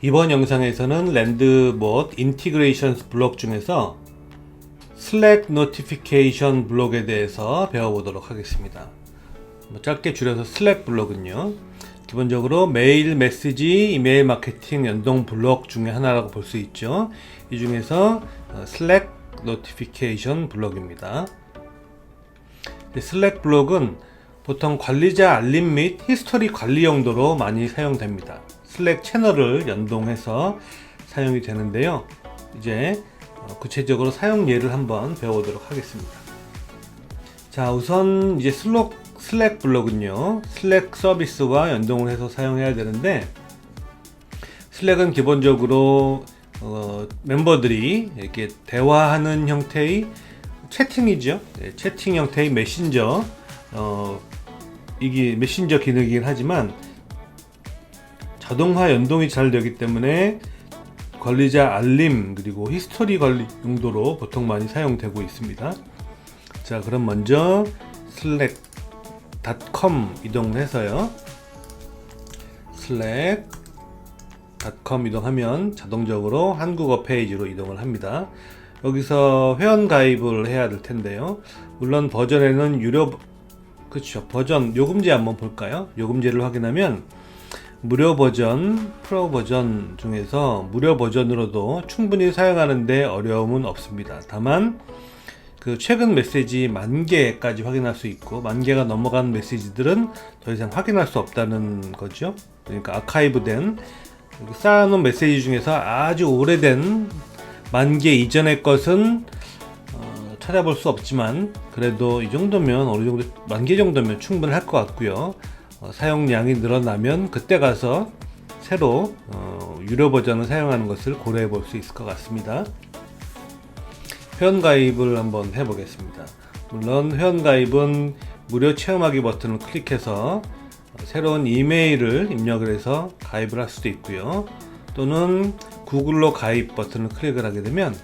이번 영상에서는 랜드봇 인티그레이션스 블록 중에서 슬랙 노티피케이션 블록에 대해서 배워보도록 하겠습니다. 짧게 줄여서 슬랙 블록은요, 기본적으로 메일 메시지 이메일 마케팅 연동 블록 중에 하나라고 볼 수 있죠. 이 중에서 슬랙 노티피케이션 블록입니다. 슬랙 블록은 보통 관리자 알림 및 히스토리 관리 용도로 많이 사용됩니다. 슬랙 채널을 연동해서 사용이 되는데요. 이제 구체적으로 사용 예를 한번 배워보도록 하겠습니다. 자, 우선 이제 슬랙 블록은요, 슬랙 서비스와 연동을 해서 사용해야 되는데, 슬랙은 기본적으로 멤버들이 이렇게 대화하는 형태의 채팅이죠. 채팅 형태의 메신저, 이게 메신저 기능이긴 하지만 자동화 연동이 잘 되기 때문에 관리자 알림 그리고 히스토리 관리 용도로 보통 많이 사용되고 있습니다. 자, 그럼 먼저 slack.com 이동을 해서요, slack.com 이동하면 자동적으로 한국어 페이지로 이동을 합니다. 여기서 회원 가입을 해야 될 텐데요. 물론 버전에는 그렇죠, 버전 요금제 한번 볼까요? 요금제를 확인하면 무료 버전, 프로 버전 중에서 무료 버전으로도 충분히 사용하는데 어려움은 없습니다. 다만 그 최근 메시지 10,000개까지 확인할 수 있고, 10,000개가 넘어간 메시지들은 더 이상 확인할 수 없다는 거죠. 그러니까 아카이브된 쌓아놓은 메시지 중에서 아주 오래된 10,000개 이전의 것은 찾아볼 수 없지만, 그래도 이 정도면 어느 정도 10,000개 정도면 충분할 것 같고요. 사용량이 늘어나면 그때 가서 새로 유료 버전을 사용하는 것을 고려해 볼 수 있을 것 같습니다. 회원 가입을 한번 해 보겠습니다. 물론 회원 가입은 무료 체험하기 버튼을 클릭해서 새로운 이메일을 입력을 해서 가입을 할 수도 있고요. 또는 구글로 가입 버튼을 클릭을 하게 되면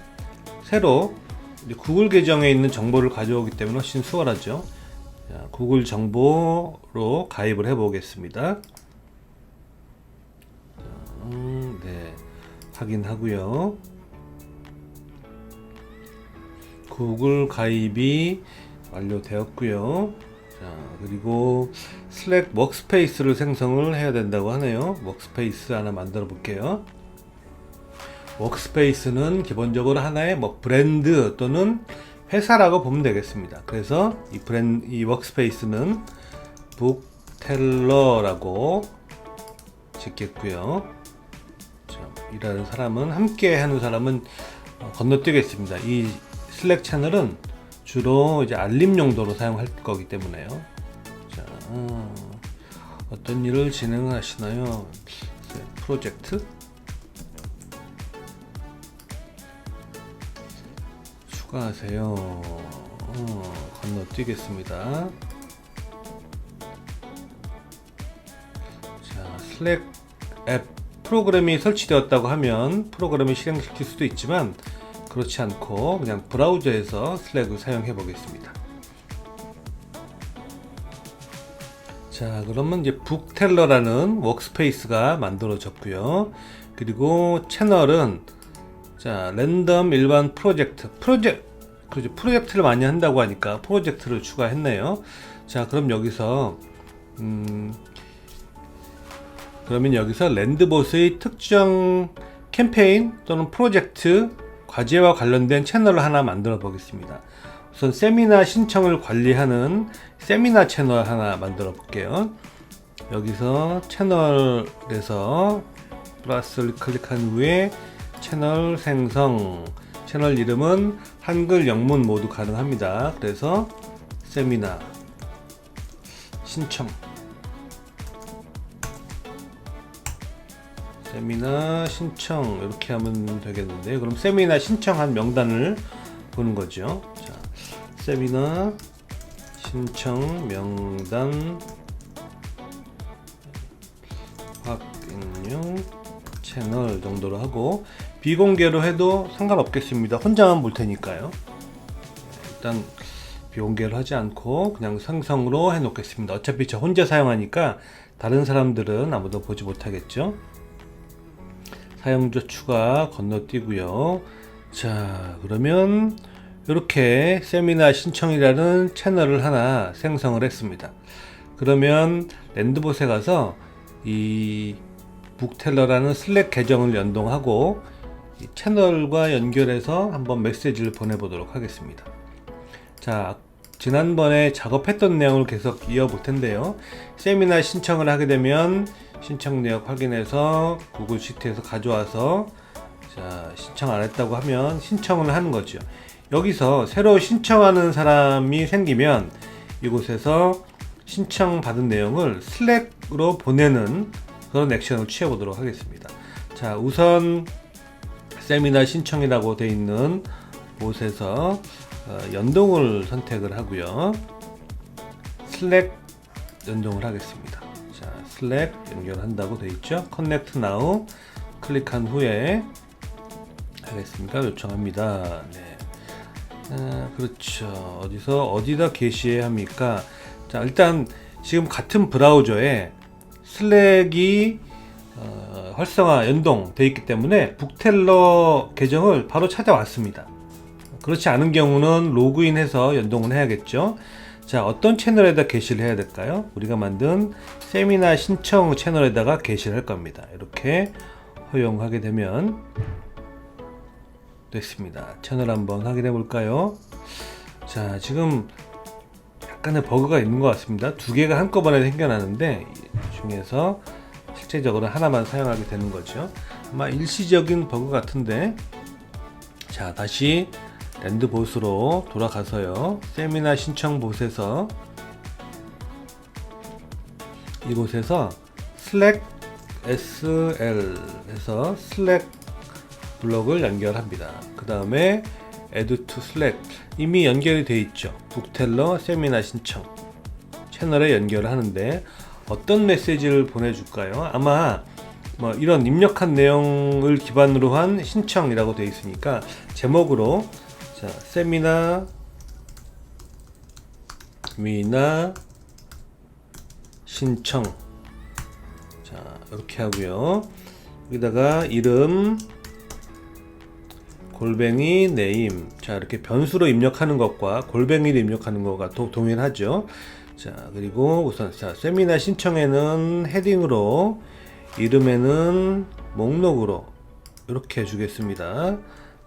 새로 구글 계정에 있는 정보를 가져오기 때문에 훨씬 수월하죠. 자, 구글 정보로 가입을 해 보겠습니다. 네, 확인하고요. 구글 가입이 완료되었고요. 자, 그리고 슬랙 워크스페이스를 생성을 해야 된다고 하네요. 워크스페이스 하나 만들어 볼게요. 워크스페이스는 기본적으로 하나의 브랜드 또는 회사라고 보면 되겠습니다. 그래서 이 워크스페이스는 북텔러라고 짓겠고요. 자, 일하는 사람은, 함께 하는 사람은 건너뛰겠습니다. 이 슬랙 채널은 주로 이제 알림 용도로 사용할 거기 때문에요. 자, 어떤 일을 진행하시나요? 프로젝트? 추가하세요. 건너뛰겠습니다. 자, 슬랙 앱 프로그램이 설치되었다고 하면 프로그램을 실행시킬 수도 있지만, 그렇지 않고 그냥 브라우저에서 슬랙을 사용해 보겠습니다. 자, 그러면 이제 북텔러라는 워크스페이스가 만들어졌고요. 그리고 채널은, 자, 랜덤 일반 프로젝트를 많이 한다고 하니까 프로젝트를 추가했네요. 자, 그럼 여기서 그러면 여기서 랜드봇의 특정 캠페인 또는 프로젝트 과제와 관련된 채널을 하나 만들어 보겠습니다. 우선 세미나 신청을 관리하는 세미나 채널 하나 만들어 볼게요. 여기서 채널에서 플러스를 클릭한 후에 채널 생성, 채널 이름은 한글 영문 모두 가능합니다. 그래서 세미나 신청, 이렇게 하면 되겠는데, 그럼 세미나 신청한 명단을 보는 거죠. 자, 세미나 신청 명단 확인용 채널 정도로 하고, 비공개로 해도 상관없겠습니다. 혼자만 볼 테니까요. 일단 비공개로 하지 않고 그냥 생성으로 해 놓겠습니다. 어차피 저 혼자 사용하니까 다른 사람들은 아무도 보지 못하겠죠. 사용자 추가 건너뛰고요. 자, 그러면 이렇게 세미나 신청이라는 채널을 하나 생성을 했습니다. 그러면 랜드봇에 가서 이 북텔러라는 슬랙 계정을 연동하고 이 채널과 연결해서 한번 메시지를 보내보도록 하겠습니다. 자, 지난번에 작업했던 내용을 계속 이어볼 텐데요. 세미나 신청을 하게 되면 신청 내역 확인해서 구글 시트에서 가져와서 자, 신청 안 했다고 하면 신청을 하는 거죠. 여기서 새로 신청하는 사람이 생기면 이곳에서 신청받은 내용을 슬랙으로 보내는 그런 액션을 취해 보도록 하겠습니다. 자, 우선 세미나 신청이라고 되어 있는 곳에서 연동을 선택을 하고요. 슬랙 연동을 하겠습니다. 자, 슬랙 연결한다고 되어 있죠. Connect Now 클릭한 후에 하겠습니까? 요청합니다. 네. 그렇죠. 어디다 게시해야 합니까? 자, 일단 지금 같은 브라우저에 슬랙이 활성화 연동되어 있기 때문에 북텔러 계정을 바로 찾아왔습니다. 그렇지 않은 경우는 로그인해서 연동을 해야겠죠. 자, 어떤 채널에다 게시를 해야 될까요? 우리가 만든 세미나 신청 채널에다가 게시를 할 겁니다. 이렇게 허용하게 되면 됐습니다. 채널 한번 확인해 볼까요? 자, 지금 약간의 버그가 있는 것 같습니다. 두 개가 한꺼번에 생겨나는데 이 중에서 실제적으로 하나만 사용하게 되는 거죠. 아마 일시적인 버그 같은데, 자, 다시 랜드봇으로 돌아가서요. 세미나 신청 봇에서 이곳에서 슬랙 SL에서 슬랙 블록을 연결합니다. 그 다음에 Add to Slack 이미 연결이 되어 있죠. 북텔러 세미나 신청 채널에 연결을 하는데 어떤 메시지를 보내줄까요? 아마 뭐 이런 입력한 내용을 기반으로 한 신청이라고 되어 있으니까 제목으로 자, 세미나 신청 자, 이렇게 하고요. 여기다가 이름 골뱅이 네임 자, 이렇게 변수로 입력하는 것과 골뱅이로 입력하는 것과 동일하죠. 자, 그리고 우선 자, 세미나 신청에는 헤딩으로 이름에는 목록으로 이렇게 해주겠습니다.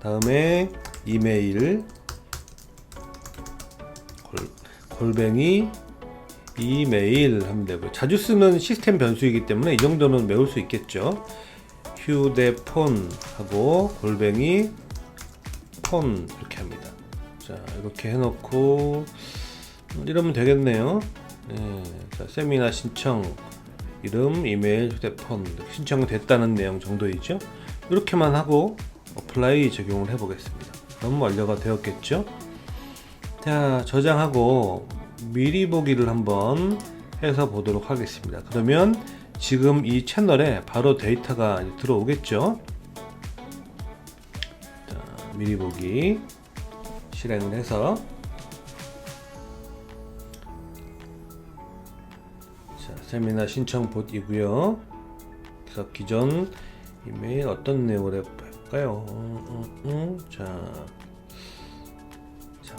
다음에 이메일 골뱅이 이메일 하면 되고요. 자주 쓰는 시스템 변수이기 때문에 이 정도는 외울 수 있겠죠. 휴대폰 하고 골뱅이 폰 이렇게 합니다. 자, 이렇게 해놓고 이러면 되겠네요. 네, 자, 세미나 신청 이름, 이메일, 휴대폰 신청이 됐다는 내용 정도이죠. 이렇게만 하고 어플라이 적용을 해 보겠습니다. 그럼 완료가 되었겠죠. 자, 저장하고 미리 보기를 한번 해서 보도록 하겠습니다. 그러면 지금 이 채널에 바로 데이터가 들어오겠죠. 자, 미리 보기 실행을 해서 자, 세미나 신청 봇이고요. 그래서 기존 이메일 어떤 내용으로 해볼까요? 자,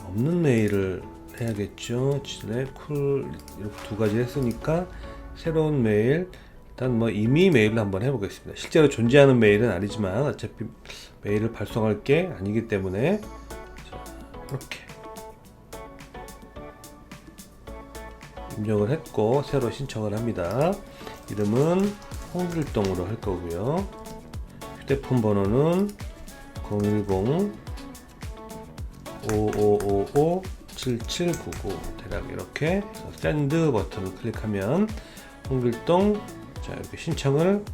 없는 메일을 해야겠죠. 지난해 쿨 이렇게 두 가지 했으니까 새로운 메일 일단 뭐 이미 메일을 한번 해보겠습니다. 실제로 존재하는 메일은 아니지만 어차피 메일을 발송할 게 아니기 때문에 자, 이렇게 입력을 했고 새로 신청을 합니다. 이름은 홍길동으로 할 거고요. 휴대폰 번호는 010-5555-7799 대략 이렇게 샌드 버튼을 클릭하면 홍길동 자, 이렇게 신청을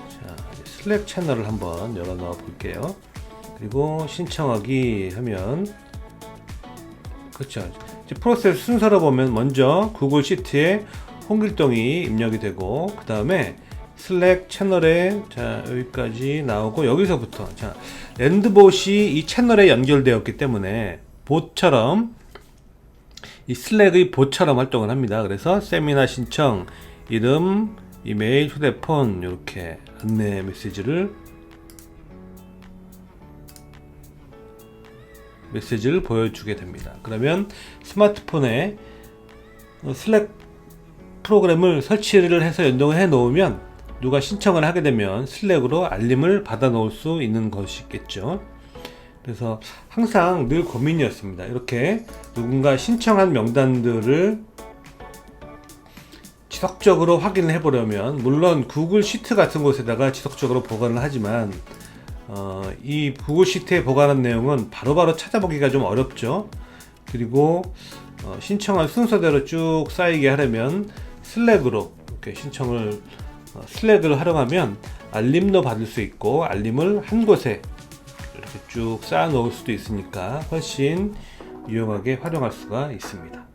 자, 슬랙 채널을 한번 열어 넣어 볼게요. 그리고 신청하기 하면 그렇죠. 이제 프로세스 순서로 보면 먼저 구글 시트에 홍길동이 입력이 되고 그 다음에 슬랙 채널에 자, 여기까지 나오고 여기서부터 자, 랜드봇이 이 채널에 연결되었기 때문에 봇처럼 이 슬랙의 봇처럼 활동을 합니다. 그래서 세미나 신청 이름, 이메일, 휴대폰 이렇게 안내 메시지를 메시지를 보여주게 됩니다. 그러면 스마트폰에 슬랙 프로그램을 설치를 해서 연동을 해 놓으면 누가 신청을 하게 되면 슬랙으로 알림을 받아 놓을 수 있는 것이겠죠. 그래서 항상 늘 고민이었습니다. 이렇게 누군가 신청한 명단들을 지속적으로 확인을 해보려면, 물론 구글 시트 같은 곳에다가 지속적으로 보관을 하지만 이 구글 시트에 보관한 내용은 바로바로 찾아보기가 좀 어렵죠. 그리고 신청한 순서대로 쭉 쌓이게 하려면 슬랙으로 이렇게 신청을 슬랙을 활용하면 알림도 받을 수 있고 알림을 한 곳에 이렇게 쭉 쌓아 놓을 수도 있으니까 훨씬 유용하게 활용할 수가 있습니다.